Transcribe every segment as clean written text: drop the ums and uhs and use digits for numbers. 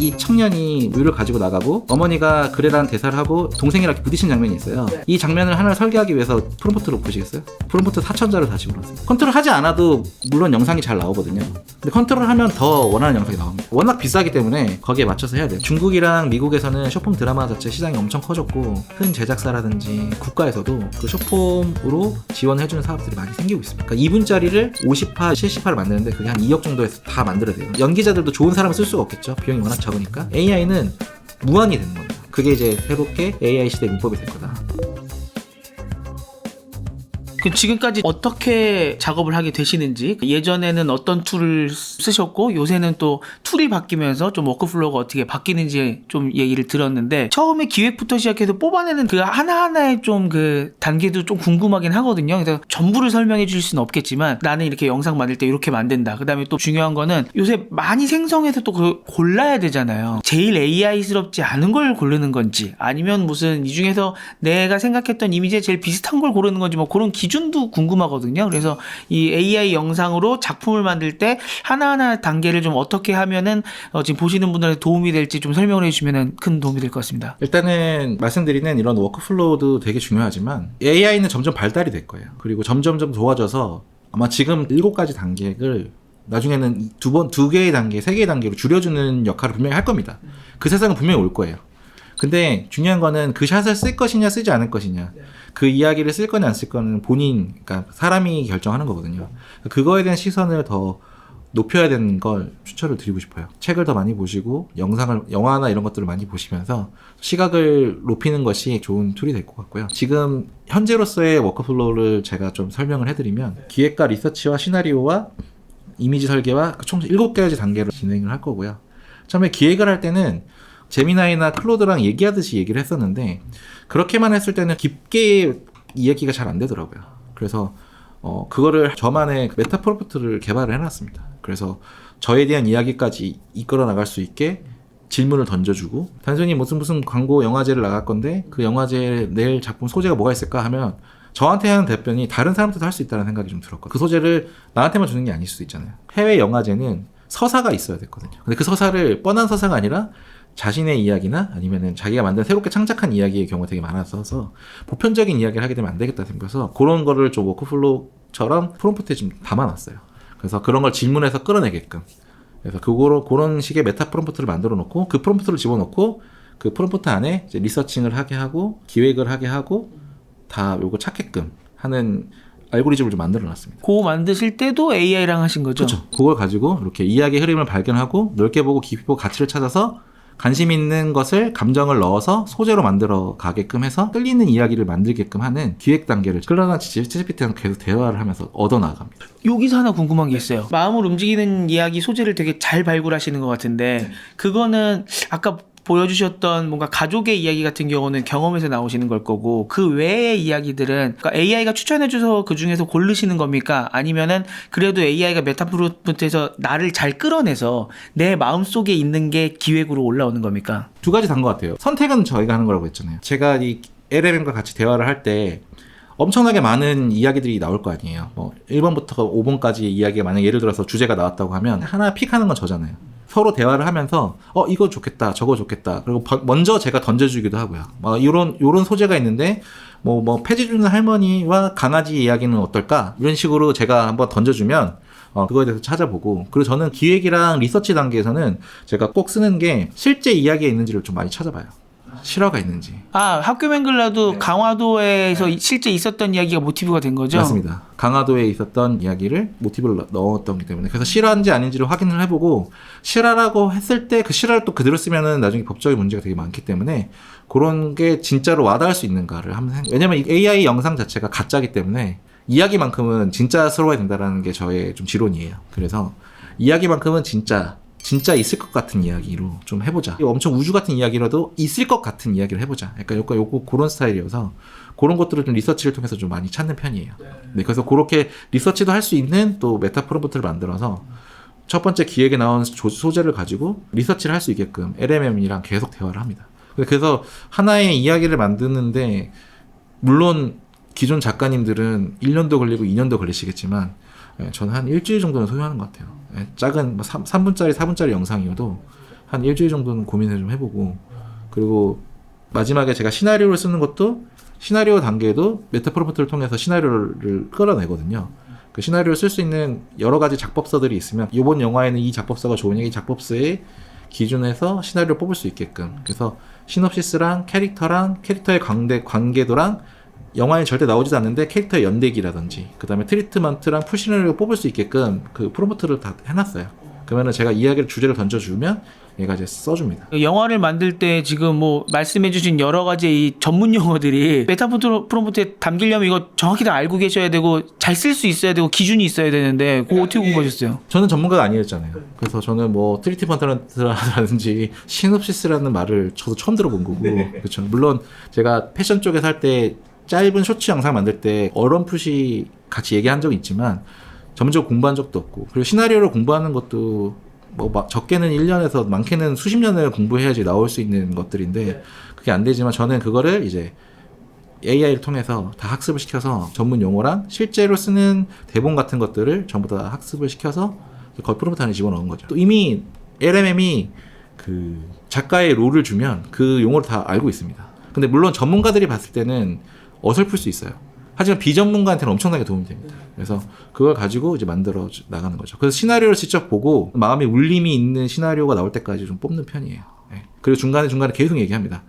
이 청년이 우유를 가지고 나가고 어머니가 그래라는 대사를 하고 동생이랑 이렇게 부딪힌 장면이 있어요. 이 장면을 하나를 설계하기 위해서 프롬프트로 보시겠어요? 프롬프트 4,000자를 다 집어넣었어요. 컨트롤 하지 않아도 물론 영상이 잘 나오거든요. 근데 컨트롤 하면 더 원하는 영상이 나옵니다. 워낙 비싸기 때문에 거기에 맞춰서 해야 돼요. 중국이랑 미국에서는 숏폼 드라마 자체 시장이 엄청 커졌고 큰 제작사라든지 국가에서도 그 숏폼으로 지원해주는 사업들이 많이 생기고 있습니다. 그러니까 2분짜리를 50화, 70화를 만드는데 그게 한 2억 정도에서 다 만들어야 돼요. 연기자들도 좋은 사람을 쓸 수가 없겠죠. 비용이 워낙 적으니까. AI는 무한이 되는 겁니다. 그게 이제 새롭게 AI 시대 문법이 될 거다. 지금까지 어떻게 작업을 하게 되시는지, 예전에는 어떤 툴을 쓰셨고 요새는 또 툴이 바뀌면서 좀 워크플로우가 어떻게 바뀌는지 좀 얘기를 들었는데, 처음에 기획부터 시작해서 뽑아내는 그 하나하나의 좀 그 단계도 좀 궁금하긴 하거든요. 그래서 전부를 설명해 주실 수는 없겠지만 나는 이렇게 영상 만들 때 이렇게 만든다. 그 다음에 또 중요한 거는 요새 많이 생성해서 또 그 골라야 되잖아요. 제일 AI스럽지 않은 걸 고르는 건지, 아니면 무슨 이 중에서 내가 생각했던 이미지에 제일 비슷한 걸 고르는 건지, 뭐 그런 기준도 궁금하거든요. 그래서 이 AI 영상으로 작품을 만들 때 하나하나 단계를 좀 어떻게 하면은 지금 보시는 분들한테 도움이 될지 좀 설명을 해주시면 큰 도움이 될 것 같습니다. 일단은 말씀드리는 이런 워크플로우도 되게 중요하지만 AI는 점점 발달이 될 거예요. 그리고 점점 도와져서 아마 지금 7가지 단계를 나중에는 두 개의 단계, 3개의 단계로 줄여주는 역할을 분명히 할 겁니다. 그 세상은 분명히 올 거예요. 근데 중요한 거는 그 샷을 쓸 것이냐 쓰지 않을 것이냐, 그 이야기를 쓸 거냐 안 쓸 거는 그러니까 사람이 결정하는 거거든요. 그거에 대한 시선을 더 높여야 되는 걸 추천을 드리고 싶어요. 책을 더 많이 보시고 영화나 이런 것들을 많이 보시면서 시각을 높이는 것이 좋은 툴이 될 것 같고요. 지금 현재로서의 워크플로우를 제가 좀 설명을 해드리면, 기획과 리서치와 시나리오와 이미지 설계와 총 7가지 단계로 진행을 할 거고요. 처음에 기획을 할 때는 제미나이나 클로드랑 얘기하듯이 얘기를 했었는데, 그렇게만 했을 때는 깊게 이야기가 잘 안 되더라고요. 그래서 그거를 저만의 메타 프롬프트를 개발을 해놨습니다. 그래서 저에 대한 이야기까지 이끌어 나갈 수 있게 질문을 던져주고, 단순히 무슨 광고 영화제를 나갈 건데 그 영화제에 낼 작품 소재가 뭐가 있을까 하면 저한테 하는 답변이 다른 사람들도 할 수 있다는 생각이 좀 들었거든요. 그 소재를 나한테만 주는 게 아닐 수도 있잖아요. 해외 영화제는 서사가 있어야 됐거든요. 근데 그 서사를 뻔한 서사가 아니라 자신의 이야기나 아니면은 자기가 만든 새롭게 창작한 이야기의 경우가 되게 많아서 보편적인 이야기를 하게 되면 안 되겠다 생겨서 그런 거를 좀 워크플로우처럼 프롬프트에 좀 담아놨어요. 그래서 그런 걸 질문해서 끌어내게끔. 그래서 그런 식의 메타 프롬프트를 만들어 놓고, 그 프롬프트를 집어넣고 그 프롬프트 안에 이제 리서칭을 하게 하고 기획을 하게 하고 다 요거 찾게끔 하는 알고리즘을 좀 만들어 놨습니다. 그거 만드실 때도 AI랑 하신 거죠? 그렇죠. 그걸 가지고 이렇게 이야기의 흐름을 발견하고 넓게 보고 깊이 보고 가치를 찾아서 관심 있는 것을 감정을 넣어서 소재로 만들어 가게끔 해서 끌리는 이야기를 만들게끔 하는 기획 단계를 클라우드 챗GPT랑 계속 대화를 하면서 얻어 나갑니다. 여기서 하나 궁금한 게 있어요. 마음을 움직이는 이야기 소재를 되게 잘 발굴하시는 것 같은데, 그거는 아까 보여주셨던 뭔가 가족의 이야기 같은 경우는 경험에서 나오시는 걸 거고, 그 외의 이야기들은 그러니까 AI가 추천해줘서 그 중에서 고르시는 겁니까? 아니면은 그래도 AI가 메타프로프트에서 나를 잘 끌어내서 내 마음속에 있는 게 기획으로 올라오는 겁니까? 2가지 단 것 같아요. 선택은 저희가 하는 거라고 했잖아요. 제가 이 LLM과 같이 대화를 할 때 엄청나게 많은 이야기들이 나올 거 아니에요. 뭐 1번부터 5번까지 이야기가 만약 예를 들어서 주제가 나왔다고 하면 하나 픽하는 건 저잖아요. 서로 대화를 하면서 이거 좋겠다, 저거 좋겠다. 그리고 먼저 제가 던져주기도 하고요. 요런 소재가 있는데 뭐 폐지 주는 할머니와 강아지 이야기는 어떨까? 이런 식으로 제가 한번 던져주면 그거에 대해서 찾아보고, 그리고 저는 기획이랑 리서치 단계에서는 제가 꼭 쓰는 게 실제 이야기에 있는지를 좀 많이 찾아봐요. 실화가 있는지. 학교 맹글라도 네. 강화도에서 실제 있었던 이야기가 모티브가 된 거죠? 맞습니다. 강화도에 있었던 이야기를 모티브를 넣었던 때문에, 그래서 실화인지 아닌지를 확인을 해보고, 실화라고 했을 때 그 실화를 또 그대로 쓰면은 나중에 법적인 문제가 되게 많기 때문에 그런 게 진짜로 와닿을 수 있는가를 한번 왜냐면 이 AI 영상 자체가 가짜기 때문에 이야기만큼은 진짜스러워야 된다는 게 저의 좀 지론이에요. 그래서 이야기만큼은 진짜 있을 것 같은 이야기로 좀 해보자. 엄청 우주 같은 이야기라도 있을 것 같은 이야기를 해보자. 약간 그런 스타일이어서 그런 것들을 좀 리서치를 통해서 좀 많이 찾는 편이에요. 네, 그래서 그렇게 리서치도 할 수 있는 또 메타 프롬프트를 만들어서 첫 번째 기획에 나온 소재를 가지고 리서치를 할 수 있게끔 LMM이랑 계속 대화를 합니다. 그래서 하나의 이야기를 만드는데 물론 기존 작가님들은 1년도 걸리고 2년도 걸리시겠지만 저는 한 일주일 정도는 소요하는 것 같아요. 작은 3분짜리 4분짜리 영상이어도 한 일주일 정도는 고민을 좀 해보고, 그리고 마지막에 제가 시나리오를 쓰는 것도 시나리오 단계에도 메타 프롬프트를 통해서 시나리오를 끌어내거든요. 그 시나리오를 쓸 수 있는 여러 가지 작법서들이 있으면 이번 영화에는 이 작법서가 좋으냐, 이 작법서의 기준에서 시나리오를 뽑을 수 있게끔. 그래서 시놉시스랑 캐릭터의 관계도랑 영화에 절대 나오지도 않는데 캐릭터의 연대기라든지 그 다음에 트리트먼트랑 풀 시나리오를 뽑을 수 있게끔 그 프롬프트를 다 해놨어요. 그러면은 제가 이야기를 주제를 던져주면 얘가 이제 써줍니다. 영화를 만들 때 지금 뭐 말씀해주신 여러 가지 이 전문 용어들이 메타 프롬프트에 담기려면 이거 정확히 다 알고 계셔야 되고 잘 쓸 수 있어야 되고 기준이 있어야 되는데 그거 어떻게 공부하셨어요? 저는 전문가가 아니었잖아요. 그래서 저는 뭐 트리트먼트라든지 시놉시스라는 말을 저도 처음 들어본 거고, 그렇죠. 물론 제가 패션 쪽에서 할 때 짧은 쇼츠 영상 만들 때 어렴풋이 같이 얘기한 적이 있지만 전문적으로 공부한 적도 없고, 그리고 시나리오를 공부하는 것도 뭐 적게는 1년에서 많게는 수십 년을 공부해야지 나올 수 있는 것들인데 그게 안 되지만 저는 그거를 이제 AI를 통해서 다 학습을 시켜서 전문 용어랑 실제로 쓰는 대본 같은 것들을 전부 다 학습을 시켜서 거의 프롬프트 안에 집어넣은 거죠. 또 이미 LMM이 그 작가의 롤을 주면 그 용어를 다 알고 있습니다. 근데 물론 전문가들이 봤을 때는 어설플 수 있어요. 하지만 비전문가한테는 엄청나게 도움이 됩니다. 그래서 그걸 가지고 이제 만들어 나가는 거죠. 그래서 시나리오를 직접 보고 마음에 울림이 있는 시나리오가 나올 때까지 좀 뽑는 편이에요. 네. 그리고 중간에 계속 얘기합니다.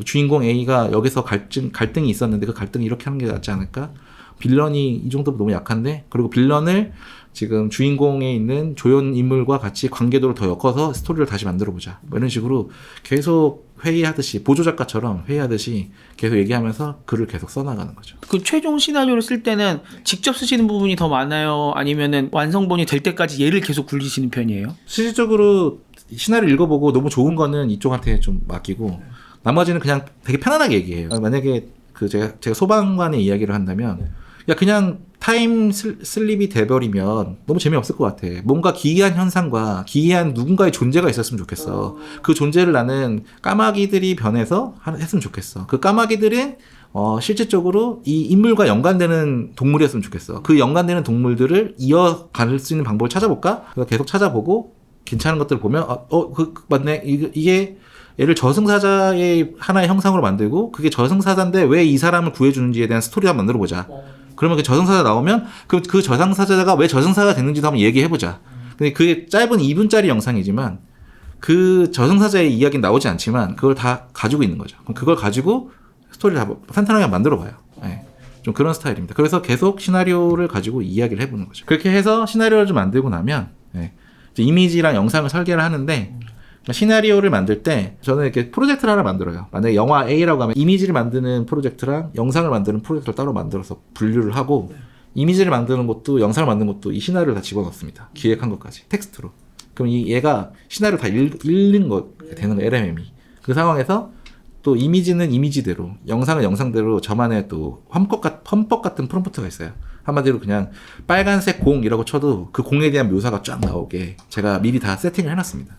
주인공 A가 여기서 갈등이 있었는데 그 갈등이 이렇게 하는 게 낫지 않을까? 빌런이 이 정도면 너무 약한데? 그리고 빌런을 지금 주인공에 있는 조연 인물과 같이 관계도를 더 엮어서 스토리를 다시 만들어보자. 뭐 이런 식으로 계속 회의하듯이, 보조작가처럼 회의하듯이 계속 얘기하면서 글을 계속 써나가는 거죠. 그 최종 시나리오를 쓸 때는 직접 쓰시는 부분이 더 많아요? 아니면은 완성본이 될 때까지 얘를 계속 굴리시는 편이에요? 실질적으로 시나리오 읽어보고 너무 좋은 거는 이쪽한테 좀 맡기고 나머지는 그냥 되게 편안하게 얘기해요. 만약에 그 제가 소방관의 이야기를 한다면 야 그냥 타임 슬립이 돼버리면 너무 재미없을 것 같아. 뭔가 기이한 현상과 기이한 누군가의 존재가 있었으면 좋겠어. 그 존재를 나는 까마귀들이 변해서 했으면 좋겠어. 그 까마귀들은 실질적으로 이 인물과 연관되는 동물이었으면 좋겠어. 그 연관되는 동물들을 이어갈 수 있는 방법을 찾아볼까? 그래서 계속 찾아보고 괜찮은 것들을 보면 맞네. 이게 얘를 저승사자의 하나의 형상으로 만들고 그게 저승사자인데 왜 이 사람을 구해주는지에 대한 스토리를 한번 만들어보자. 그러면 그 저승사자 나오면 그 저승사자가 왜 저승사가 됐는지도 한번 얘기해보자. 근데 그게 짧은 2분짜리 영상이지만 그 저승사자의 이야기는 나오지 않지만 그걸 다 가지고 있는 거죠. 그럼 그걸 가지고 스토리를 다 탄탄하게 만들어봐요. 네. 좀 그런 스타일입니다. 그래서 계속 시나리오를 가지고 이야기를 해보는 거죠. 그렇게 해서 시나리오를 좀 만들고 나면 이제 이미지랑 영상을 설계를 하는데 시나리오를 만들 때 저는 이렇게 프로젝트를 하나 만들어요. 만약에 영화 A라고 하면 이미지를 만드는 프로젝트랑 영상을 만드는 프로젝트를 따로 만들어서 분류를 하고 이미지를 만드는 것도 영상을 만드는 것도 이 시나리오를 다 집어넣습니다. 기획한 것까지 텍스트로. 그럼 얘가 시나리오 다 읽는 거 되는 거예요. LMM이. 그 상황에서 또 이미지는 이미지대로 영상은 영상대로 저만의 또 험법 같은 프롬프트가 있어요. 한마디로 그냥 빨간색 공이라고 쳐도 그 공에 대한 묘사가 쫙 나오게 제가 미리 다 세팅을 해놨습니다.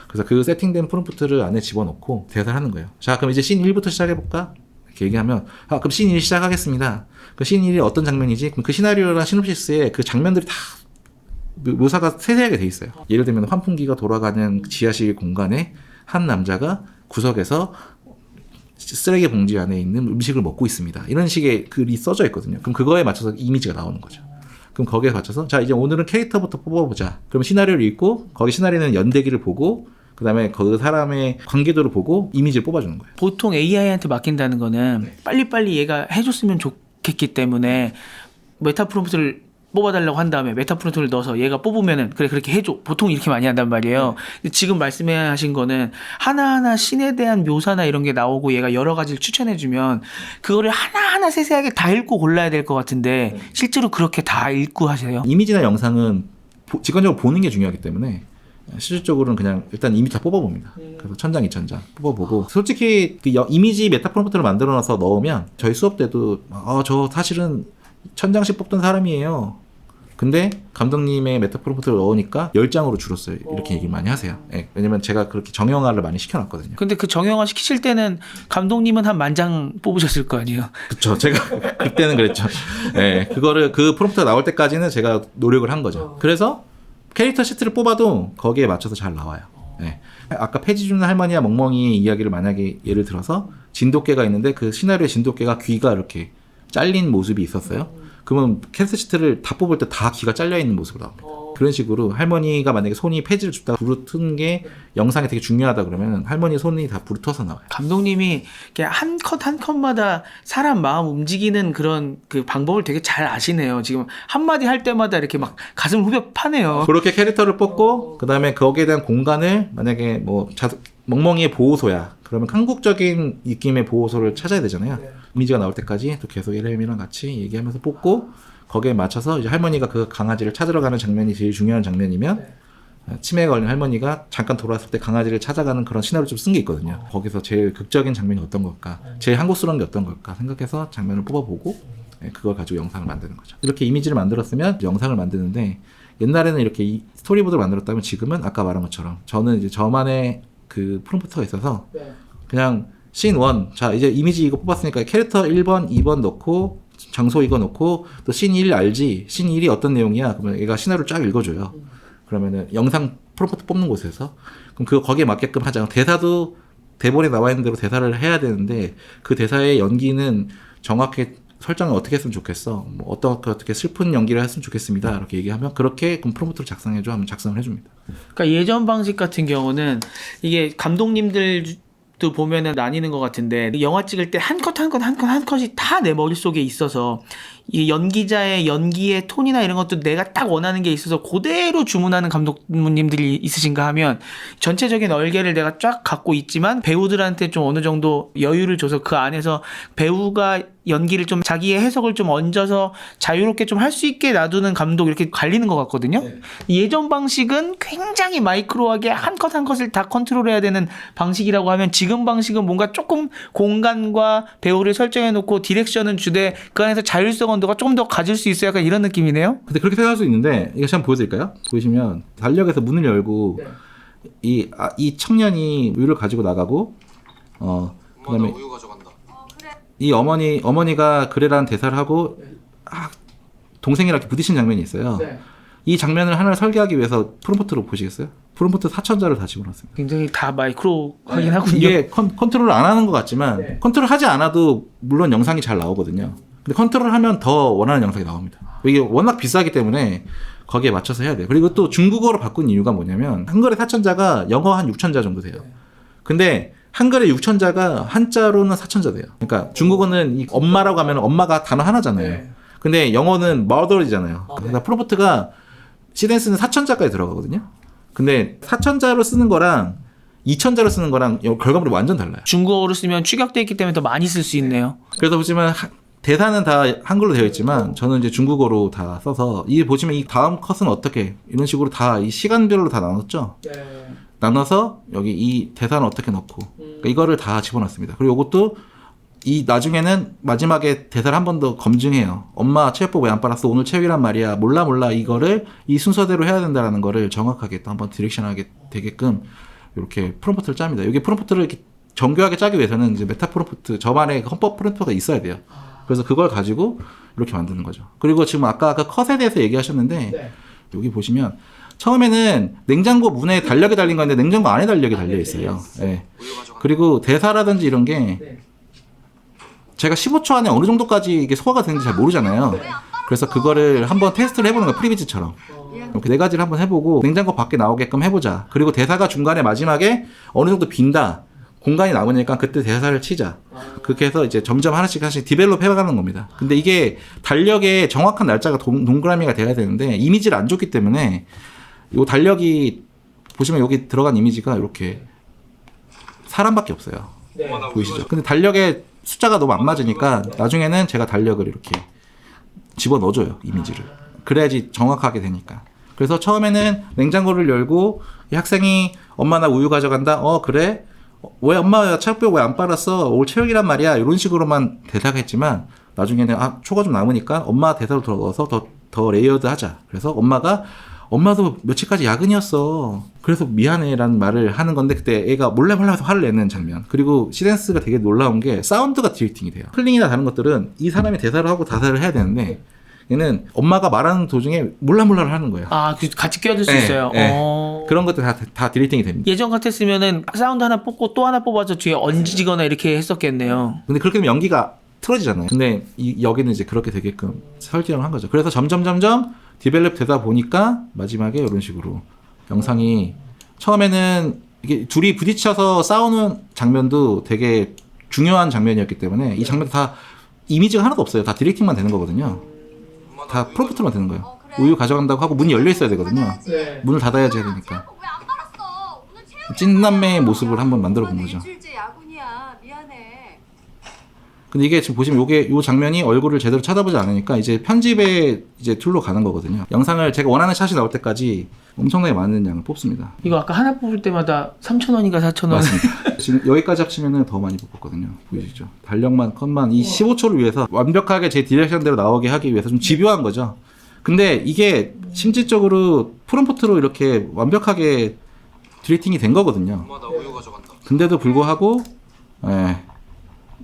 그래서 그 세팅된 프롬프트를 안에 집어넣고 대사를 하는 거예요. 자, 그럼 이제 씬 1부터 시작해볼까? 이렇게 얘기하면, 그럼 씬 1 시작하겠습니다. 그 씬 1이 어떤 장면이지? 그럼 그 시나리오랑 시놉시스에 그 장면들이 다 묘사가 세세하게 돼 있어요. 예를 들면 환풍기가 돌아가는 지하실 공간에 한 남자가 구석에서 쓰레기 봉지 안에 있는 음식을 먹고 있습니다. 이런 식의 글이 써져 있거든요. 그럼 그거에 맞춰서 이미지가 나오는 거죠. 그럼 거기에 맞춰서 자 이제 오늘은 캐릭터부터 뽑아보자. 그럼 시나리오를 읽고 거기 시나리오는 연대기를 보고 그 다음에 그 사람의 관계도를 보고 이미지를 뽑아주는 거예요. 보통 AI한테 맡긴다는 거는 빨리빨리 얘가 해줬으면 좋겠기 때문에 메타 프롬프트를 뽑아달라고 한 다음에 메타 프롬프트를 넣어서 얘가 뽑으면은 그래 그렇게 해줘. 보통 이렇게 많이 한단 말이에요. 근데 지금 말씀하신 거는 하나하나 신에 대한 묘사나 이런 게 나오고 얘가 여러 가지를 추천해주면 그거를 하나하나 세세하게 다 읽고 골라야 될 것 같은데 실제로 그렇게 다 읽고 하세요? 이미지나 영상은 직관적으로 보는 게 중요하기 때문에 실질적으로는 그냥 일단 이미 다 뽑아봅니다. 그래서 1000장, 2000장 뽑아보고 솔직히 그 이미지 메타 프롬프트를 만들어놔서 넣으면 저희 수업 때도 저 사실은 1000장씩 뽑던 사람이에요. 근데 감독님의 메타 프롬프트를 넣으니까 10장으로 줄었어요. 이렇게 얘기 많이 하세요. 네, 왜냐면 제가 그렇게 정형화를 많이 시켜놨거든요. 근데 그 정형화 시키실 때는 감독님은 한 10,000장 뽑으셨을 거 아니에요? 그쵸. 제가 그때는 그랬죠. 네, 그 프롬프트가 나올 때까지는 제가 노력을 한 거죠. 그래서 캐릭터 시트를 뽑아도 거기에 맞춰서 잘 나와요. 네. 아까 폐지 주는 할머니와 멍멍이의 이야기를 만약에 예를 들어서 진돗개가 있는데 그 시나리오의 진돗개가 귀가 이렇게 잘린 모습이 있었어요. 그러면 캐스시트를 다 뽑을 때 다 귀가 잘려 있는 모습으로 나옵니다. 그런 식으로 할머니가 만약에 손이 폐지를 줍다가 불을 튼 게 영상에 되게 중요하다 그러면 할머니 손이 다 불을 터서 나와요. 감독님이 한 컷 한 컷마다 사람 마음 움직이는 그런 그 방법을 되게 잘 아시네요. 지금 한마디 할 때마다 이렇게 막 가슴 후벼 파네요. 그렇게 캐릭터를 뽑고 그 다음에 거기에 대한 공간을 만약에 뭐 멍멍이의 보호소야 그러면 한국적인 느낌의 보호소를 찾아야 되잖아요. 이미지가 나올 때까지 또 계속 LM이랑 같이 얘기하면서 뽑고 거기에 맞춰서 이제 할머니가 그 강아지를 찾으러 가는 장면이 제일 중요한 장면이면 치매에 걸린 할머니가 잠깐 돌아왔을 때 강아지를 찾아가는 그런 시나리오 좀 쓴 게 있거든요. 거기서 제일 극적인 장면이 어떤 걸까, 제일 한국스러운 게 어떤 걸까 생각해서 장면을 뽑아보고 그걸 가지고 영상을 만드는 거죠. 이렇게 이미지를 만들었으면 영상을 만드는데 옛날에는 이렇게 이 스토리보드를 만들었다면 지금은 아까 말한 것처럼 저는 이제 저만의 그 프롬프트가 있어서 그냥 씬 1, 자 이제 이미지 이거 뽑았으니까 캐릭터 1번, 2번 넣고 장소 이거 넣고 또 씬 1 알지? 씬 1이 어떤 내용이야? 그러면 얘가 시나리오를 쫙 읽어줘요. 그러면은 영상 프롬프트 뽑는 곳에서 그럼 그거 거기에 맞게끔 하자. 대사도 대본에 나와 있는 대로 대사를 해야 되는데 그 대사의 연기는 정확히 설정을 어떻게 했으면 좋겠어. 뭐 어떻게 슬픈 연기를 했으면 좋겠습니다. 이렇게 얘기하면 그렇게 그럼 프롬프트를 작성해줘 하면 작성을 해줍니다. 그러니까 예전 방식 같은 경우는 이게 감독님들도 보면은 나뉘는 것 같은데 영화 찍을 때 한 컷 한 컷 한 컷 한 컷이 다 내 머릿속에 있어서 이 연기자의 연기의 톤이나 이런 것도 내가 딱 원하는 게 있어서 그대로 주문하는 감독님들이 있으신가 하면 전체적인 얼개를 내가 쫙 갖고 있지만 배우들한테 좀 어느 정도 여유를 줘서 그 안에서 배우가 연기를 좀 자기의 해석을 좀 얹어서 자유롭게 좀 할 수 있게 놔두는 감독 이렇게 갈리는 것 같거든요. 예전 방식은 굉장히 마이크로하게 한 컷 한 컷을 다 컨트롤해야 되는 방식이라고 하면 지금 방식은 뭔가 조금 공간과 배우를 설정해 놓고 디렉션은 주되 그 안에서 자율성 언도가 조금 더 가질 수 있어요. 약간 이런 느낌이네요. 근데 그렇게 생각할 수 있는데 이거 한번 보여드릴까요? 보시면 달력에서 문을 열고 이 청년이 우유를 가지고 나가고 그다음에 우유 가져간다. 이 어머니가 그래라는 대사를 하고 동생이랑 이렇게 부딪힌 장면이 있어요. 이 장면을 하나를 설계하기 위해서 프롬프트로 보시겠어요? 프롬프트 4,000자를 다 집어넣었습니다. 굉장히 다 마이크로하긴 하군요. 이게 컨트롤을 안 하는 것 같지만 컨트롤 하지 않아도 물론 영상이 잘 나오거든요. 근데 컨트롤 하면 더 원하는 영상이 나옵니다. 이게 워낙 비싸기 때문에 거기에 맞춰서 해야 돼요. 그리고 또 중국어로 바꾼 이유가 뭐냐면 한글의 4,000자가 영어 한 6,000자 정도 돼요. 근데 한글의 6,000자가 한자로는 4,000자 돼요. 그러니까 중국어는 이 엄마라고 하면 엄마가 단어 하나잖아요. 근데 영어는 mother이잖아요. 그러니까 프롬프트가 시덴스는 4,000자까지 들어가거든요. 근데 4,000자로 쓰는 거랑 2,000자로 쓰는 거랑 결과물이 완전 달라요. 중국어로 쓰면 축약돼 있기 때문에 더 많이 쓸 수 있네요. 그래서 보시면 대사는 다 한글로 되어 있지만 저는 이제 중국어로 다 써서 이 보시면 이 다음 컷은 어떻게 이런 식으로 다 이 시간별로 다 나눴죠. 나눠서 여기 이 대사는 어떻게 넣고 그러니까 이거를 다 집어넣습니다. 그리고 이것도 이 나중에는 마지막에 대사를 한 번 더 검증해요. 엄마 체육복 왜 안 빨았어? 오늘 체육이란 말이야. 몰라 이거를 이 순서대로 해야 된다라는 거를 정확하게 또 한번 디렉션하게 되게끔 이렇게 프롬프트를 짭니다. 여기 프롬프트를 이렇게 정교하게 짜기 위해서는 이제 메타 프롬프트 저만의 헌법 프롬프트가 있어야 돼요. 그래서 그걸 가지고 이렇게 만드는 거죠. 그리고 지금 아까 그 컷에 대해서 얘기하셨는데 여기 보시면 처음에는 냉장고 문에 달력이 달린 건데 냉장고 안에 달력이 달려 있어요. 네. 그리고 대사라든지 이런 게 제가 15초 안에 어느 정도까지 이게 소화가 되는지 잘 모르잖아요. 그래서 그거를 한번 테스트를 해보는 거예요. 프리비즈처럼. 이렇게 네 가지를 한번 해보고 냉장고 밖에 나오게끔 해보자. 그리고 대사가 중간에 마지막에 어느 정도 빈다. 공간이 남으니까 그때 대사를 치자. 그렇게 해서 이제 점점 하나씩 디벨롭 해가는 겁니다. 근데 이게 달력에 정확한 날짜가 동그라미가 돼야 되는데 이미지를 안 줬기 때문에 이 달력이 보시면 여기 들어간 이미지가 이렇게 사람밖에 없어요. 보이시죠? 근데 달력에 숫자가 너무 안 맞으니까 나중에는 제가 달력을 이렇게 집어 넣어줘요. 이미지를. 그래야지 정확하게 되니까. 그래서 처음에는 냉장고를 열고 이 학생이 엄마 나 우유 가져간다. 그래? 왜 엄마 체육복 왜 안 빨았어? 올 체육이란 말이야. 이런 식으로만 대사가 했지만 나중에는 초가 좀 남으니까 엄마 대사로 들어가서 더 레이어드 하자. 그래서 엄마도 며칠까지 야근이었어. 그래서 미안해라는 말을 하는 건데 그때 애가 몰래 해서 화를 내는 장면. 그리고 시덴스가 되게 놀라운 게 사운드가 디렉팅이 돼요. 클링이나 다른 것들은 이 사람이 대사를 하고 다사를 해야 되는데 얘는 엄마가 말하는 도중에 몰라몰라를 하는 거예요. 아, 같이 끼어들 수 네, 있어요. 네. 어. 그런 것들 다 디렉팅이 됩니다. 예전 같았으면은 사운드 하나 뽑고 또 하나 뽑아서 뒤에 얹히거나 이렇게 했었겠네요. 근데 그렇게 되면 연기가 틀어지잖아요. 근데 여기는 이제 그렇게 되게끔 설정을 한 거죠. 그래서 점점 디벨롭 되다 보니까 마지막에 이런 식으로 영상이 처음에는 이게 둘이 부딪혀서 싸우는 장면도 되게 중요한 장면이었기 때문에 이 장면도 다 이미지가 하나도 없어요. 다 디렉팅만 되는 거거든요. 다 프롬프트만 되는 거예요. 우유 가져간다고 하고 문이 열려 있어야 되거든요. 네. 문을 닫아야지 해야 되니까. 왜안 빨았어? 오늘 체육 찐남매의 모습을 한번 만들어 본 거죠. 일주일째 야근이야. 미안해. 근데 이게 지금 보시면 요 장면이 얼굴을 제대로 쳐다보지 않으니까 이제 편집의 이제 툴로 가는 거거든요. 영상을 제가 원하는 샷이 나올 때까지 엄청나게 많은 양을 뽑습니다. 이거 아까 하나 뽑을 때마다 3,000원인가 4,000원. 맞습니다. 지금 여기까지 합치면은 더 많이 뽑았거든요. 보이시죠? 달력만 컷만 이 15초를 위해서 완벽하게 제 디렉션대로 나오게 하기 위해서 좀 집요한 거죠. 근데 이게 실질적으로 프롬프트로 이렇게 완벽하게 디렉팅이 된 거거든요. 엄마 나 우유 가져간다. 근데도 불구하고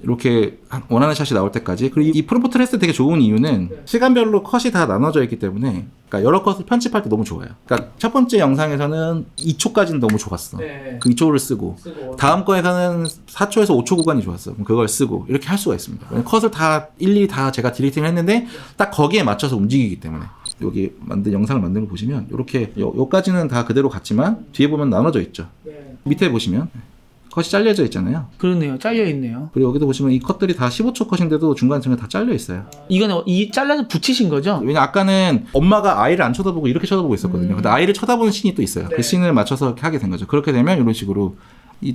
이렇게 원하는 샷이 나올 때까지. 그리고 이 프롬프트 했을 때 되게 좋은 이유는 시간별로 컷이 다 나눠져 있기 때문에 그러니까 여러 컷을 편집할 때 너무 좋아요. 그러니까 첫 번째 영상에서는 2초까지는 너무 좋았어. 네. 그 2초를 쓰고 다음 거에서는 4초에서 5초 구간이 좋았어. 그럼 그걸 쓰고 이렇게 할 수가 있습니다. 컷을 다 일일이 다 제가 디렉팅을 했는데 딱 거기에 맞춰서 움직이기 때문에 여기 만든 영상을 만든 거 보시면 이렇게 요까지는 다 그대로 같지만 뒤에 보면 나눠져 있죠. 밑에 보시면 컷이 잘려져 있잖아요. 그러네요. 잘려 있네요. 그리고 여기도 보시면 이 컷들이 다 15초 컷인데도 중간중간 다 잘려 있어요. 이거는 이 잘라서 붙이신 거죠? 왜냐 아까는 엄마가 아이를 안 쳐다보고 이렇게 쳐다보고 있었거든요. 근데 아이를 쳐다보는 씬이 또 있어요. 그 씬을 맞춰서 이렇게 하게 된 거죠. 그렇게 되면 이런 식으로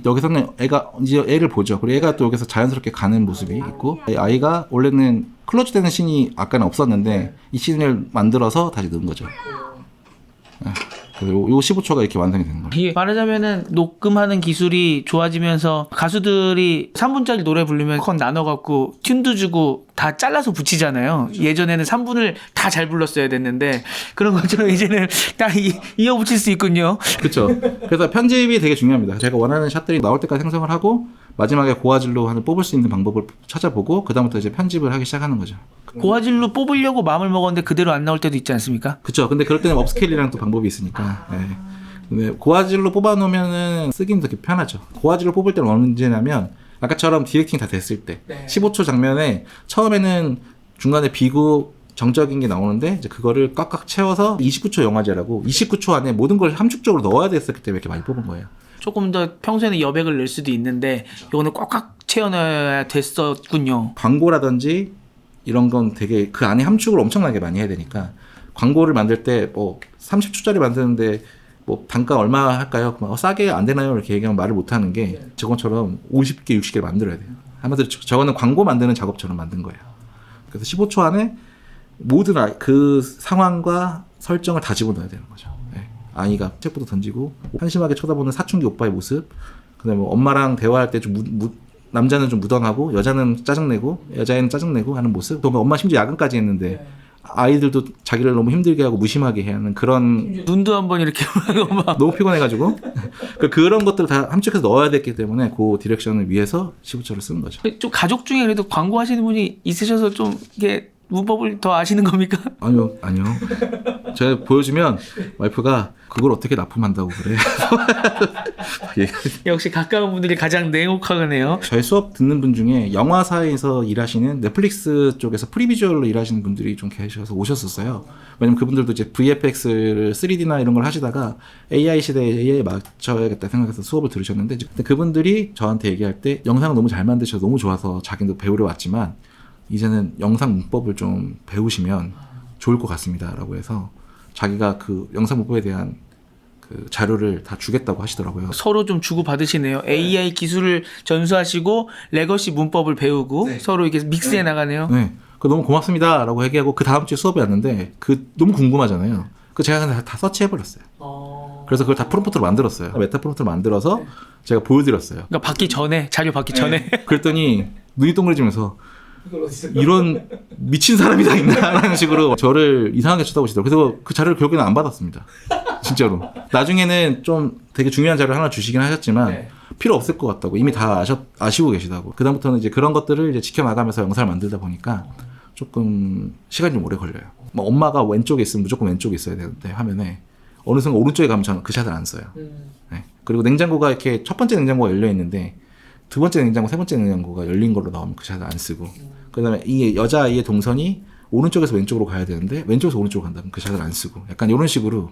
여기서는 애가 이제 애를 보죠. 그리고 애가 또 여기서 자연스럽게 가는 모습이 있고 아이가 원래는 클로즈 되는 씬이 아까는 없었는데 이 씬을 만들어서 다시 넣은 거죠. 그래서 요 15초가 이렇게 완성이 되는 거예요. 이게 말하자면은 녹음하는 기술이 좋아지면서 가수들이 3분짜리 노래 부르면 컷 나눠갖고 튠도 주고 다 잘라서 붙이잖아요. 예전에는 3분을 다 잘 불렀어야 됐는데 그런 것처럼 이제는 딱 이어 붙일 수 있군요. 그렇죠. 그래서 편집이 되게 중요합니다. 제가 원하는 샷들이 나올 때까지 생성을 하고 마지막에 고화질로 하는 뽑을 수 있는 방법을 찾아보고 그다음부터 이제 편집을 하기 시작하는 거죠. 고화질로 뽑으려고 마음을 먹었는데 그대로 안 나올 때도 있지 않습니까? 그렇죠. 근데 그럴 때는 업스케일이라는 또 방법이 있으니까. 네. 근데 고화질로 뽑아놓으면은 쓰기는 되게 편하죠. 고화질로 뽑을 때는 언제냐면 아까처럼 디렉팅 다 됐을 때 15초 장면에 처음에는 중간에 비고 정적인 게 나오는데 이제 그거를 꽉꽉 채워서 29초 영화제라고 29초 안에 모든 걸 함축적으로 넣어야 됐었기 때문에 이렇게 많이 뽑은 거예요. 조금 더 평소에는 여백을 낼 수도 있는데 이거는 꽉꽉 채워놔야 됐었군요. 광고라든지 이런 건 되게 그 안에 함축을 엄청나게 많이 해야 되니까 광고를 만들 때 뭐 30초짜리 만드는데 뭐 단가 얼마 할까요? 싸게 안 되나요? 이렇게 얘기하면 말을 못 하는 게 저것처럼 50개, 60개 만들어야 돼요. 한마디로 저거는 광고 만드는 작업처럼 만든 거예요. 그래서 15초 안에 모든 그 상황과 설정을 다 집어넣어야 되는 거죠. 네. 아이가 책부터 던지고 한심하게 쳐다보는 사춘기 오빠의 모습, 그다음에 엄마랑 대화할 때 좀 남자는 좀 무던하고 여자는 짜증내고 여자애는 짜증내고 하는 모습. 또 엄마 심지어 야근까지 했는데 아이들도 자기를 너무 힘들게 하고 무심하게 해야 하는 그런 눈도 한번 이렇게 하고 막 너무 피곤해가지고 그런 것들을 다 함축해서 넣어야 됐기 때문에 그 디렉션을 위해서 15초를 쓰는 거죠. 좀 가족 중에 그래도 광고하시는 분이 있으셔서 좀 이게 문법을 더 아시는 겁니까? 아니요. 제가 보여주면 와이프가 그걸 어떻게 납품한다고 그래. 역시 가까운 분들이 가장 냉혹하네요. 저희 수업 듣는 분 중에 영화사에서 일하시는 넷플릭스 쪽에서 프리비주얼로 일하시는 분들이 좀 계셔서 오셨었어요. 왜냐면 그분들도 이제 VFX를 3D나 이런 걸 하시다가 AI 시대에 AI에 맞춰야겠다 생각해서 수업을 들으셨는데 근데 그분들이 저한테 얘기할 때 영상을 너무 잘 만드셔서 너무 좋아서 자기도 배우러 왔지만 이제는 영상 문법을 좀 배우시면 좋을 것 같습니다 라고 해서 자기가 그 영상 문법에 대한 그 자료를 다 주겠다고 하시더라고요. 서로 좀 주고받으시네요. AI 기술을 전수하시고 레거시 문법을 배우고 서로 이렇게 믹스해 나가네요. 네, 그 너무 고맙습니다 라고 얘기하고 그 다음 주에 수업이 왔는데 그 너무 궁금하잖아요. 그 제가 그냥 다 서치해버렸어요. 그래서 그걸 다 프롬프트로 만들었어요. 메타 프롬프트로 만들어서 제가 보여드렸어요. 그러니까 받기 전에 자료 받기 전에 그랬더니 눈이 동그래지면서 이런 미친 사람이 다 있나라는 식으로 저를 이상하게 쳐다보시더라고요. 그래서 그 자료를 결국에는 안 받았습니다. 진짜로. 나중에는 좀 되게 중요한 자료를 하나 주시긴 하셨지만 필요 없을 것 같다고 이미 다 아시고 계시다고. 그다음부터는 이제 그런 것들을 이제 지켜나가면서 영상을 만들다 보니까 조금 시간이 좀 오래 걸려요. 뭐 엄마가 왼쪽에 있으면 무조건 왼쪽에 있어야 되는데 화면에 어느 순간 오른쪽에 가면 저는 그 샷을 안 써요. 네. 그리고 냉장고가 이렇게 첫 번째 냉장고가 열려 있는데 두 번째 냉장고, 세 번째 냉장고가 열린 걸로 나오면 그 샷을 안 쓰고 그다음에 이 여자아이의 동선이 오른쪽에서 왼쪽으로 가야 되는데 왼쪽에서 오른쪽으로 간다면 그 샷을 안 쓰고 약간 이런 식으로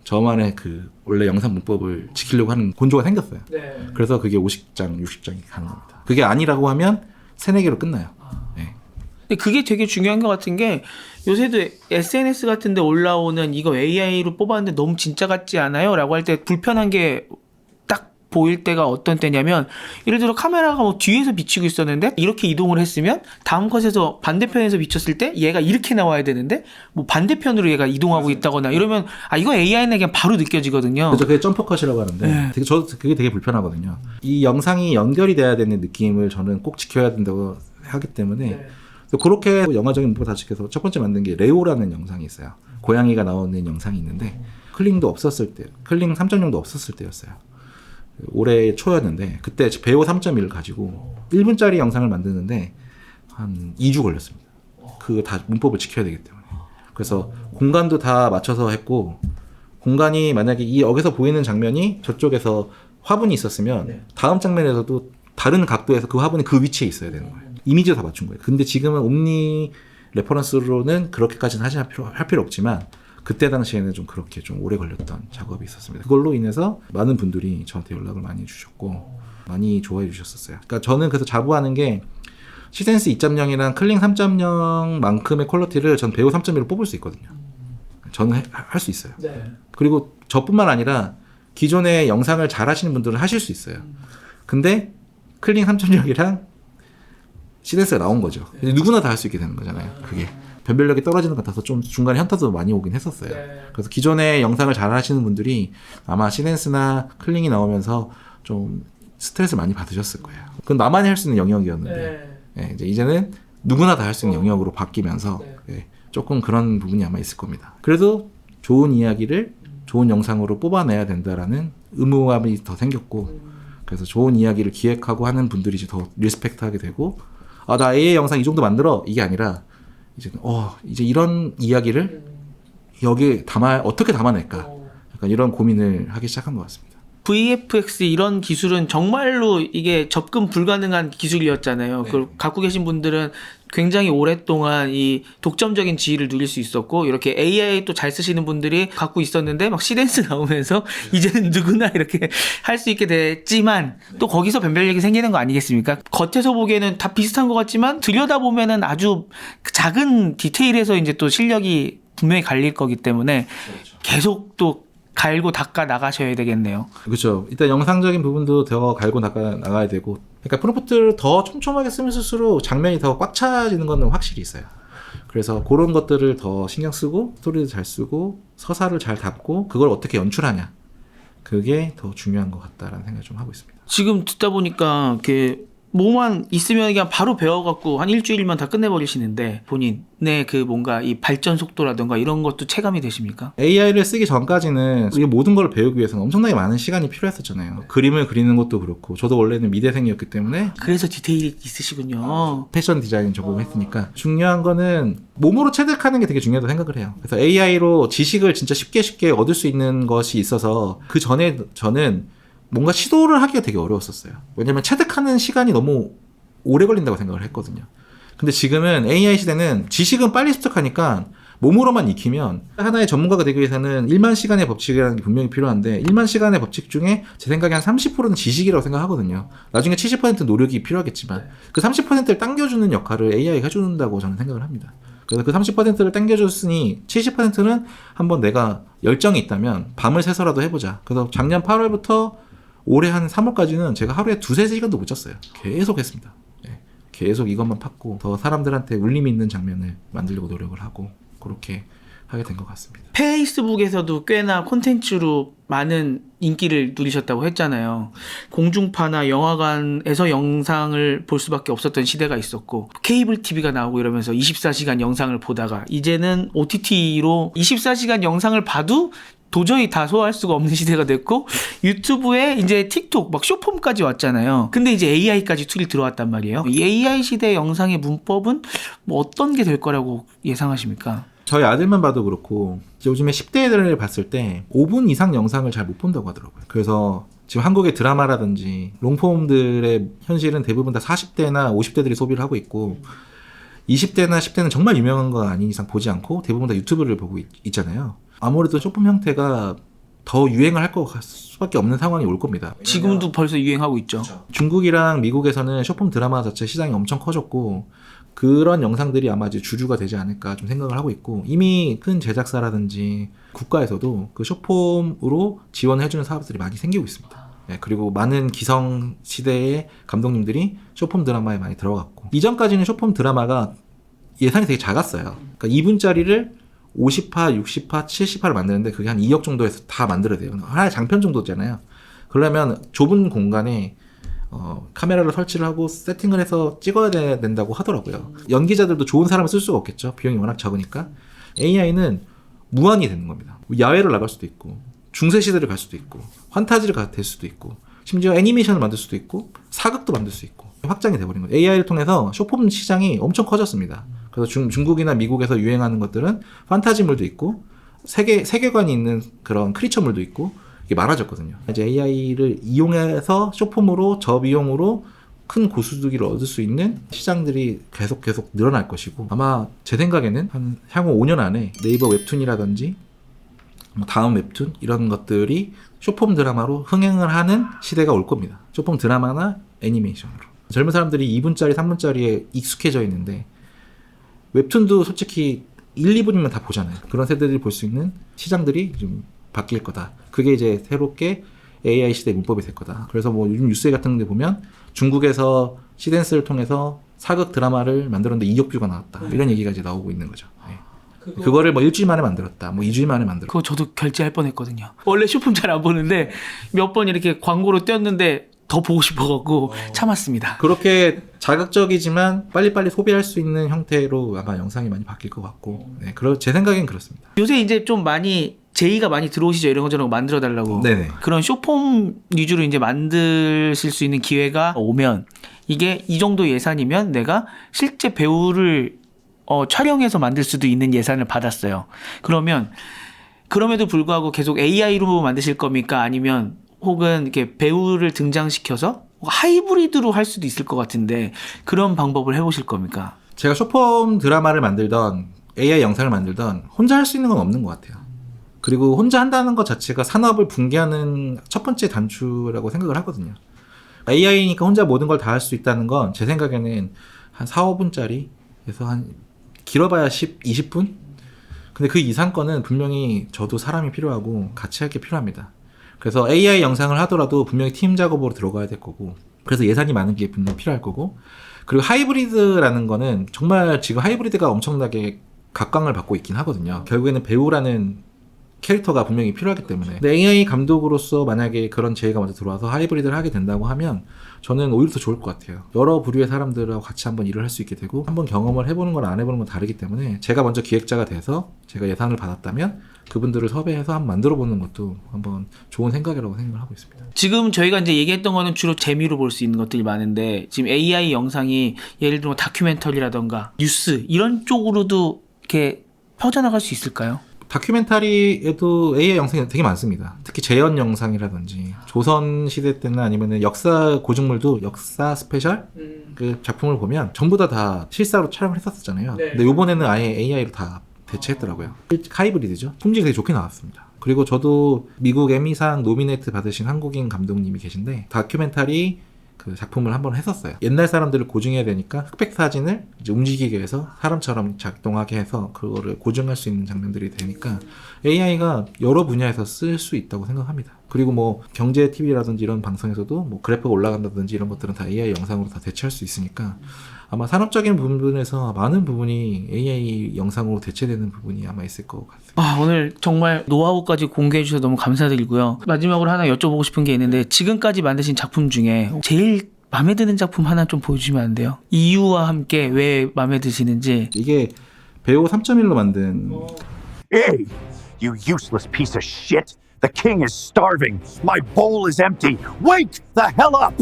저만의 그 원래 영상 문법을 지키려고 하는 곤조가 생겼어요. 네. 그래서 그게 50장, 60장이 가는 겁니다. 그게 아니라고 하면 3-4개로 끝나요. 네. 근데 그게 되게 중요한 것 같은 게 요새도 SNS 같은 데 올라오는 이거 AI로 뽑았는데 너무 진짜 같지 않아요? 라고 할 때 불편한 게 딱 보일 때가 어떤 때냐면 예를 들어 카메라가 뭐 뒤에서 비치고 있었는데 이렇게 이동을 했으면 다음 컷에서 반대편에서 비쳤을 때 얘가 이렇게 나와야 되는데 뭐 반대편으로 얘가 이동하고 있다거나 이러면 아 이거 AI는 그냥 바로 느껴지거든요. 그죠. 그게 점퍼컷이라고 하는데 네. 저도 그게 되게 불편하거든요. 이 영상이 연결이 돼야 되는 느낌을 저는 꼭 지켜야 된다고 하기 때문에 그래서 그렇게 영화적인 문법을 다 지켜서 첫 번째 만든 게 레오라는 영상이 있어요. 고양이가 나오는 영상이 있는데 클링도 없었을 때, 클링 3.0도 없었을 때였어요. 올해 초였는데 그때 배우 3.1을 가지고 1분짜리 영상을 만드는데 한 2주 걸렸습니다. 그 다 문법을 지켜야 되기 때문에. 그래서 공간도 다 맞춰서 했고 공간이 만약에 이 여기서 보이는 장면이 저쪽에서 화분이 있었으면 다음 장면에서도 다른 각도에서 그 화분이 그 위치에 있어야 되는 거예요. 이미지를 다 맞춘 거예요. 근데 지금은 옴니 레퍼런스로는 그렇게까지는 할 필요 없지만 그때 당시에는 좀 그렇게 좀 오래 걸렸던 작업이 있었습니다. 그걸로 인해서 많은 분들이 저한테 연락을 많이 주셨고 많이 좋아해 주셨었어요. 그러니까 저는 그래서 자부하는 게 시센스 2.0이랑 클링 3.0만큼의 퀄리티를 전 배우 3.1로 뽑을 수 있거든요. 저는 할 수 있어요. 그리고 저뿐만 아니라 기존의 영상을 잘 하시는 분들은 하실 수 있어요. 근데 클링 3.0이랑 시센스가 나온 거죠. 누구나 다 할 수 있게 되는 거잖아요. 그게 변별력이 떨어지는 것 같아서 좀 중간에 현타도 많이 오긴 했었어요. 그래서 기존의 영상을 잘 하시는 분들이 아마 시센스나 클링이 나오면서 좀 스트레스 많이 받으셨을 거예요. 그건 나만이 할 수 있는 영역이었는데 이제는 누구나 다 할 수 있는 영역으로 바뀌면서 조금 그런 부분이 아마 있을 겁니다. 그래도 좋은 이야기를 좋은 영상으로 뽑아내야 된다라는 의무감이 더 생겼고 그래서 좋은 이야기를 기획하고 하는 분들이 이제 더 리스펙트하게 되고 아, 나 AI 영상 이 정도 만들어 이게 아니라 이제 이런 이야기를 여기에 어떻게 담아낼까 약간 이런 고민을 하기 시작한 것 같습니다. VFX 이런 기술은 정말로 이게 접근 불가능한 기술이었잖아요. 그걸 갖고 계신 분들은 굉장히 오랫동안 이 독점적인 지위를 누릴 수 있었고 이렇게 AI 또 잘 쓰시는 분들이 갖고 있었는데 막 시댄스 나오면서 이제는 누구나 이렇게 할 수 있게 됐지만 또 거기서 변별력이 생기는 거 아니겠습니까? 겉에서 보기에는 다 비슷한 것 같지만 들여다보면은 아주 작은 디테일에서 이제 또 실력이 분명히 갈릴 거기 때문에 계속 또 갈고 닦아 나가셔야 되겠네요. 그렇죠. 일단 영상적인 부분도 더 갈고 닦아 나가야 되고 그러니까 프롬프트를 더 촘촘하게 쓰면 쓸수록 장면이 더 꽉 차지는 건 확실히 있어요. 그래서 그런 것들을 더 신경 쓰고 스토리도 잘 쓰고 서사를 잘 담고 그걸 어떻게 연출하냐 그게 더 중요한 것 같다라는 생각을 좀 하고 있습니다. 지금 듣다 보니까 이렇게 뭐만 있으면 그냥 바로 배워갖고 한 일주일만 다 끝내버리시는데 본인의 그 뭔가 이 발전 속도라든가 이런 것도 체감이 되십니까? AI를 쓰기 전까지는 이 모든 걸 배우기 위해서는 엄청나게 많은 시간이 필요했었잖아요. 그림을 그리는 것도 그렇고 저도 원래는 미대생이었기 때문에 그래서 디테일이 있으시군요. 패션 디자인 전공했으니까 중요한 거는 몸으로 체득하는 게 되게 중요하다고 생각을 해요. 그래서 AI로 지식을 진짜 쉽게 얻을 수 있는 것이 있어서 그 전에 저는 뭔가 시도를 하기가 되게 어려웠었어요. 왜냐면 체득하는 시간이 너무 오래 걸린다고 생각을 했거든요. 근데 지금은 AI 시대는 지식은 빨리 습득하니까 몸으로만 익히면 하나의 전문가가 되기 위해서는 1만 시간의 법칙이라는 게 분명히 필요한데 1만 시간의 법칙 중에 제 생각에 한 30%는 지식이라고 생각하거든요. 나중에 70% 노력이 필요하겠지만 그 30%를 당겨주는 역할을 AI가 해준다고 저는 생각을 합니다. 그래서 그 30%를 당겨줬으니 70%는 한번 내가 열정이 있다면 밤을 새서라도 해보자. 그래서 작년 8월부터 올해 한 3월까지는 제가 하루에 2-3시간도 못 잤어요. 계속 했습니다. 계속 이것만 팠고 더 사람들한테 울림이 있는 장면을 만들려고 노력을 하고 그렇게 하게 된 것 같습니다. 페이스북에서도 꽤나 콘텐츠로 많은 인기를 누리셨다고 했잖아요. 공중파나 영화관에서 영상을 볼 수밖에 없었던 시대가 있었고 케이블 TV가 나오고 이러면서 24시간 영상을 보다가 이제는 OTT로 24시간 영상을 봐도 도저히 다 소화할 수가 없는 시대가 됐고 유튜브에 이제 틱톡 막 쇼폼까지 왔잖아요. 근데 이제 AI까지 툴이 들어왔단 말이에요. 이 AI 시대 영상의 문법은 뭐 어떤 게 될 거라고 예상하십니까? 저희 아들만 봐도 그렇고 요즘에 10대들을 봤을 때 5분 이상 영상을 잘 못 본다고 하더라고요. 그래서 지금 한국의 드라마라든지 롱폼들의 현실은 대부분 다 40대나 50대들이 소비를 하고 있고 20대나 10대는 정말 유명한 거 아닌 이상 보지 않고 대부분 다 유튜브를 보고 있잖아요. 아무래도 쇼폼 형태가 더 유행을 할 수밖에 없는 상황이 올 겁니다. 지금도 벌써 유행하고 있죠. 중국이랑 미국에서는 쇼폼 드라마 자체 시장이 엄청 커졌고 그런 영상들이 아마 이제 주류가 되지 않을까 좀 생각을 하고 있고 이미 큰 제작사라든지 국가에서도 그 쇼폼으로 지원해주는 사업들이 많이 생기고 있습니다. 네, 그리고 많은 기성 시대의 감독님들이 쇼폼 드라마에 많이 들어갔고 이전까지는 쇼폼 드라마가 예산이 되게 작았어요. 그러니까 2분짜리를 50화, 60화, 70화를 만드는데 그게 한 2억 정도에서 다 만들어야 돼요. 하나의 장편 정도잖아요. 그러려면 좁은 공간에 카메라를 설치를 하고 세팅을 해서 찍어야 된다고 하더라고요. 연기자들도 좋은 사람을 쓸 수가 없겠죠. 비용이 워낙 적으니까. AI는 무한히 되는 겁니다. 야외를 나갈 수도 있고 중세 시대를 갈 수도 있고 환타지를 될 수도 있고 심지어 애니메이션을 만들 수도 있고 사극도 만들 수 있고 확장이 돼버린 거예요. AI를 통해서 쇼폼 시장이 엄청 커졌습니다. 그래서 중국이나 미국에서 유행하는 것들은 판타지물도 있고 세계관이 있는 그런 크리처물도 있고 이게 많아졌거든요. 이제 AI를 이용해서 쇼폼으로 저비용으로 큰 고수득을 얻을 수 있는 시장들이 계속 늘어날 것이고 아마 제 생각에는 한 향후 5년 안에 네이버 웹툰이라든지 다음 웹툰 이런 것들이 쇼폼 드라마로 흥행을 하는 시대가 올 겁니다. 쇼폼 드라마나 애니메이션으로. 젊은 사람들이 2분짜리, 3분짜리에 익숙해져 있는데 웹툰도 솔직히 1, 2분이면 다 보잖아요. 그런 세대들이 볼 수 있는 시장들이 좀 바뀔 거다. 그게 이제 새롭게 AI 시대 문법이 될 거다. 그래서 뭐 요즘 뉴스 같은 데 보면 중국에서 시댄스를 통해서 사극 드라마를 만들었는데 2억 뷰가 나왔다. 이런 얘기가 이제 나오고 있는 거죠. 네. 그거를 뭐 일주일 만에 만들었다. 뭐 2주일 만에 만들었다. 그거 저도 결제할 뻔했거든요. 원래 쇼폼 잘 안 보는데 몇 번 이렇게 광고로 띄었는데 더 보고 싶어갖고 참았습니다. 그렇게 자극적이지만 빨리빨리 소비할 수 있는 형태로 아마 영상이 많이 바뀔 것 같고 네, 제 생각엔 그렇습니다. 요새 이제 좀 많이 제의가 많이 들어오시죠. 이런 거 저런 거 만들어 달라고. 네네. 그런 쇼폼 위주로 이제 만드실 수 있는 기회가 오면 이게 이 정도 예산이면 내가 실제 배우를 촬영해서 만들 수도 있는 예산을 받았어요. 그러면 그럼에도 불구하고 계속 AI로 만드실 겁니까? 아니면 혹은 이렇게 배우를 등장시켜서 하이브리드로 할 수도 있을 것 같은데 그런 방법을 해보실 겁니까? 제가 쇼폼 드라마를 만들던 AI 영상을 만들던 혼자 할 수 있는 건 없는 것 같아요. 그리고 혼자 한다는 것 자체가 산업을 붕괴하는 첫 번째 단추라고 생각을 하거든요. AI니까 혼자 모든 걸 다 할 수 있다는 건 제 생각에는 한 4, 5분짜리에서 한 길어봐야 10, 20분? 근데 그 이상 거는 분명히 저도 사람이 필요하고 같이 할 게 필요합니다. 그래서 AI 영상을 하더라도 분명히 팀 작업으로 들어가야 될 거고 그래서 예산이 많은 게 분명히 필요할 거고 그리고 하이브리드라는 거는 정말 지금 하이브리드가 엄청나게 각광을 받고 있긴 하거든요. 결국에는 배우라는 캐릭터가 분명히 필요하기 때문에 근데 AI 감독으로서 만약에 그런 제의가 먼저 들어와서 하이브리드를 하게 된다고 하면 저는 오히려 더 좋을 것 같아요. 여러 부류의 사람들하고 같이 한번 일을 할 수 있게 되고 한번 경험을 해보는 건 안 해보는 건 다르기 때문에 제가 먼저 기획자가 돼서 제가 예산을 받았다면 그분들을 섭외해서 한번 만들어보는 것도 한번 좋은 생각이라고 생각을 하고 있습니다. 지금 저희가 이제 얘기했던 거는 주로 재미로 볼 수 있는 것들이 많은데 지금 AI 영상이 예를 들어 다큐멘터리라던가 뉴스 이런 쪽으로도 이렇게 퍼져나갈 수 있을까요? 다큐멘터리에도 AI 영상이 되게 많습니다. 특히 재연 영상이라든지 조선 시대 때나 아니면 역사 고증물도 역사 스페셜 그 작품을 보면 전부 다 실사로 촬영을 했었잖아요. 네. 근데 이번에는 아예 AI로 다 대체했더라고요. 하이브리드죠. 품질이 되게 좋게 나왔습니다. 그리고 저도 미국 에미상 노미네이트 받으신 한국인 감독님이 계신데 다큐멘터리 그 작품을 한번 했었어요. 옛날 사람들을 고증해야 되니까 흑백 사진을 이제 움직이게 해서 사람처럼 작동하게 해서 그거를 고증할 수 있는 장면들이 되니까 AI가 여러 분야에서 쓸 수 있다고 생각합니다. 그리고 뭐 경제 TV라든지 이런 방송에서도 뭐 그래프가 올라간다든지 이런 것들은 다 AI 영상으로 다 대체할 수 있으니까 아마 산업적인 부분에서 많은 부분이 AI 영상으로 대체되는 부분이 아마 있을 것 같습니다. 오늘 정말 노하우까지 공개해 주셔서 너무 감사드리고요. 마지막으로 하나 여쭤보고 싶은 게 있는데 지금까지 만드신 작품 중에 제일 마음에 드는 작품 하나 좀 보여주시면 안 돼요? 이유와 함께 왜 마음에 드시는지. 이게 배우 3.1로 만든 You useless piece of shit! The king is starving! My bowl is empty! Wake the hell up!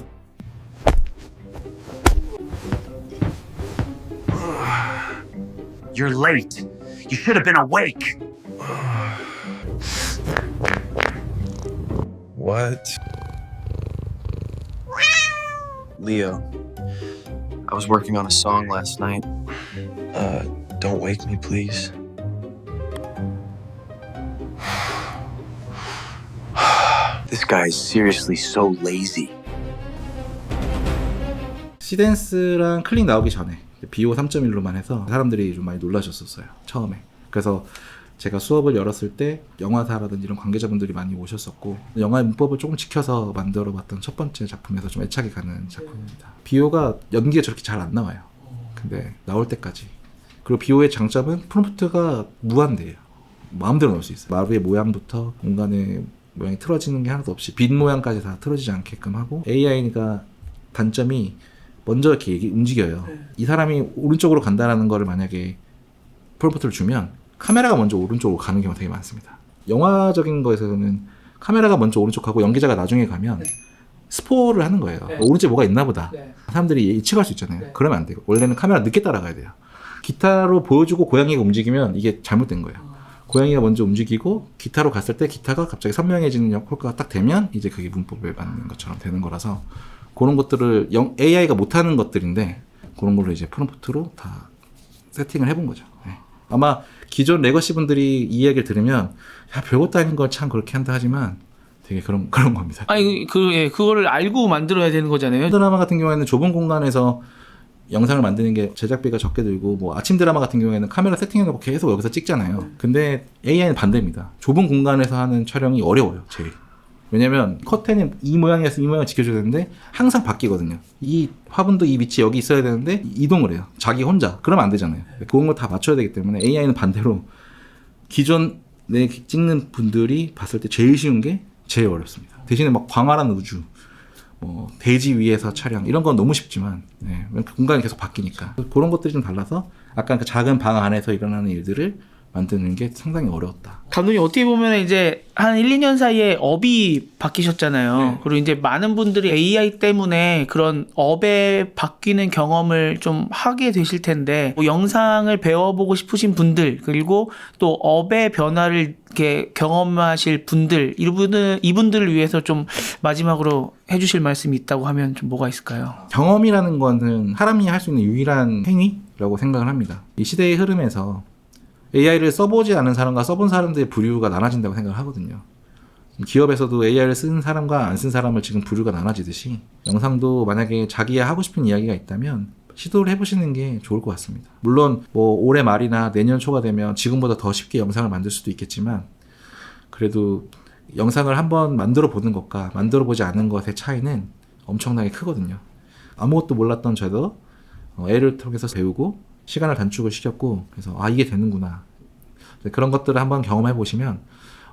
You're late. You should have been awake. What? Leo, I was working on a song last night. Don't wake me, please. This guy is seriously so lazy. 시댄스랑 클릭 나오기 전에 BO 3.1로만 해서 사람들이 좀 많이 놀라셨었어요. 처음에. 그래서 제가 수업을 열었을 때 영화사라든지 이런 관계자분들이 많이 오셨었고 영화의 문법을 조금 지켜서 만들어봤던 첫 번째 작품에서 좀 애착이 가는 작품입니다. BO가 연기가 저렇게 잘 안 나와요. 근데 나올 때까지. 그리고 BO의 장점은 프롬프트가 무한대예요. 마음대로 넣을 수 있어요. 마루의 모양부터 공간의 모양이 틀어지는 게 하나도 없이 빛 모양까지 다 틀어지지 않게끔 하고 AI가 단점이 먼저 이렇게 움직여요. 이 사람이 오른쪽으로 간다라는 거를 만약에 프롬프트를 주면 카메라가 먼저 오른쪽으로 가는 경우가 되게 많습니다. 영화적인 거에서는 카메라가 먼저 오른쪽 가고 연기자가 나중에 가면 스포를 하는 거예요. 오른쪽에 뭐가 있나 보다. 사람들이 예측할 수 있잖아요. 그러면 안 돼요. 원래는 카메라 늦게 따라가야 돼요. 기타로 보여주고 고양이가 움직이면 이게 잘못된 거예요. 고양이가 먼저 움직이고 기타로 갔을 때 기타가 갑자기 선명해지는 효과가 딱 되면 이제 그게 문법에 맞는 것처럼 되는 거라서 그런 것들을 AI가 못하는 것들인데 그런 걸로 이제 프롬프트로 다 세팅을 해본 거죠. 네. 아마 기존 레거시 분들이 이 이야기를 들으면 야 별것도 아닌 걸 참 그렇게 한다 하지만 되게 그런 겁니다. 아니 그거를 알고 만들어야 되는 거잖아요. 드라마 같은 경우에는 좁은 공간에서 영상을 만드는 게 제작비가 적게 들고 뭐 아침 드라마 같은 경우에는 카메라 세팅해놓고 계속 여기서 찍잖아요. 근데 AI는 반대입니다. 좁은 공간에서 하는 촬영이 어려워요. 제일. 왜냐면 커튼이 이 모양에서 이 모양을 지켜줘야 되는데 항상 바뀌거든요. 이 화분도 이 위치 여기 있어야 되는데 이동을 해요. 자기 혼자. 그러면 안 되잖아요. 그런 걸 다 맞춰야 되기 때문에 AI는 반대로 기존에 찍는 분들이 봤을 때 제일 쉬운 게 제일 어렵습니다. 대신에 막 광활한 우주 뭐 대지 위에서 촬영 이런 건 너무 쉽지만 네, 공간이 계속 바뀌니까 그런 것들이 좀 달라서 아까 그 작은 방 안에서 일어나는 일들을 만드는 게 상당히 어려웠다. 감독님 어떻게 보면 이제 한 1, 2년 사이에 업이 바뀌셨잖아요. 네. 그리고 이제 많은 분들이 AI 때문에 그런 업에 바뀌는 경험을 좀 하게 되실 텐데 뭐 영상을 배워보고 싶으신 분들 그리고 또 업의 변화를 이렇게 경험하실 분들 이분들을 위해서 좀 마지막으로 해주실 말씀이 있다고 하면 좀 뭐가 있을까요? 경험이라는 거는 사람이 할 수 있는 유일한 행위라고 생각을 합니다. 이 시대의 흐름에서 AI를 써보지 않은 사람과 써본 사람들의 부류가 나눠진다고 생각을 하거든요. 기업에서도 AI를 쓴 사람과 안 쓴 사람을 지금 부류가 나눠지듯이 영상도 만약에 자기가 하고 싶은 이야기가 있다면 시도를 해보시는 게 좋을 것 같습니다. 물론 뭐 올해 말이나 내년 초가 되면 지금보다 더 쉽게 영상을 만들 수도 있겠지만 그래도 영상을 한번 만들어 보는 것과 만들어 보지 않은 것의 차이는 엄청나게 크거든요. 아무것도 몰랐던 저도 A를 통해서 배우고 시간을 단축을 시켰고 그래서 이게 되는구나. 그런 것들을 한번 경험해 보시면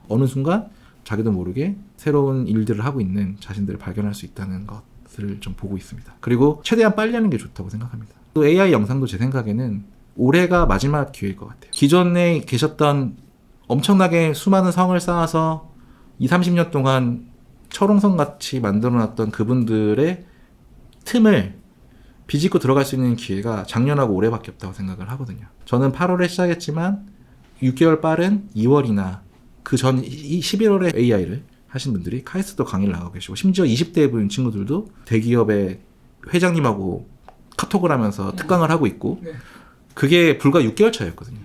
어느 순간 자기도 모르게 새로운 일들을 하고 있는 자신들을 발견할 수 있다는 것을 좀 보고 있습니다. 그리고 최대한 빨리 하는 게 좋다고 생각합니다. 또 AI 영상도 제 생각에는 올해가 마지막 기회일 것 같아요. 기존에 계셨던 엄청나게 수많은 성을 쌓아서 20-30년 동안 철옹성 같이 만들어놨던 그분들의 틈을 비집고 들어갈 수 있는 기회가 작년하고 올해밖에 없다고 생각을 하거든요. 저는 8월에 시작했지만 6개월 빠른 2월이나 그 전 11월에 AI를 하신 분들이 카이스트도 강의를 나가고 계시고 심지어 20대 분 친구들도 대기업의 회장님하고 카톡을 하면서 특강을 하고 있고 그게 불과 6개월 차이였거든요.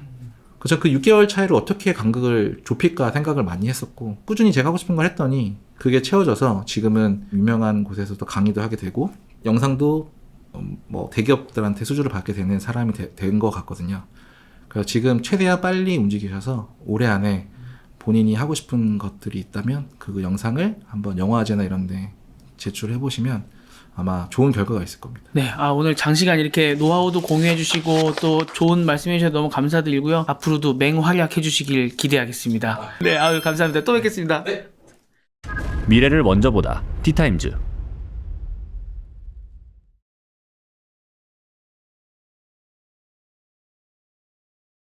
그래서 그 6개월 차이를 어떻게 간극을 좁힐까 생각을 많이 했었고 꾸준히 제가 하고 싶은 걸 했더니 그게 채워져서 지금은 유명한 곳에서도 강의도 하게 되고 영상도 뭐 대기업들한테 수주를 받게 되는 사람이 된 것 같거든요. 그래서 지금 최대한 빨리 움직이셔서 올해 안에 본인이 하고 싶은 것들이 있다면 그 영상을 한번 영화제나 이런 데 제출해 보시면 아마 좋은 결과가 있을 겁니다. 네, 오늘 장시간 이렇게 노하우도 공유해 주시고 또 좋은 말씀해 주셔서 너무 감사드리고요. 앞으로도 맹활약해 주시길 기대하겠습니다. 네, 감사합니다. 또 뵙겠습니다. 미래를 먼저 보다 티타임즈.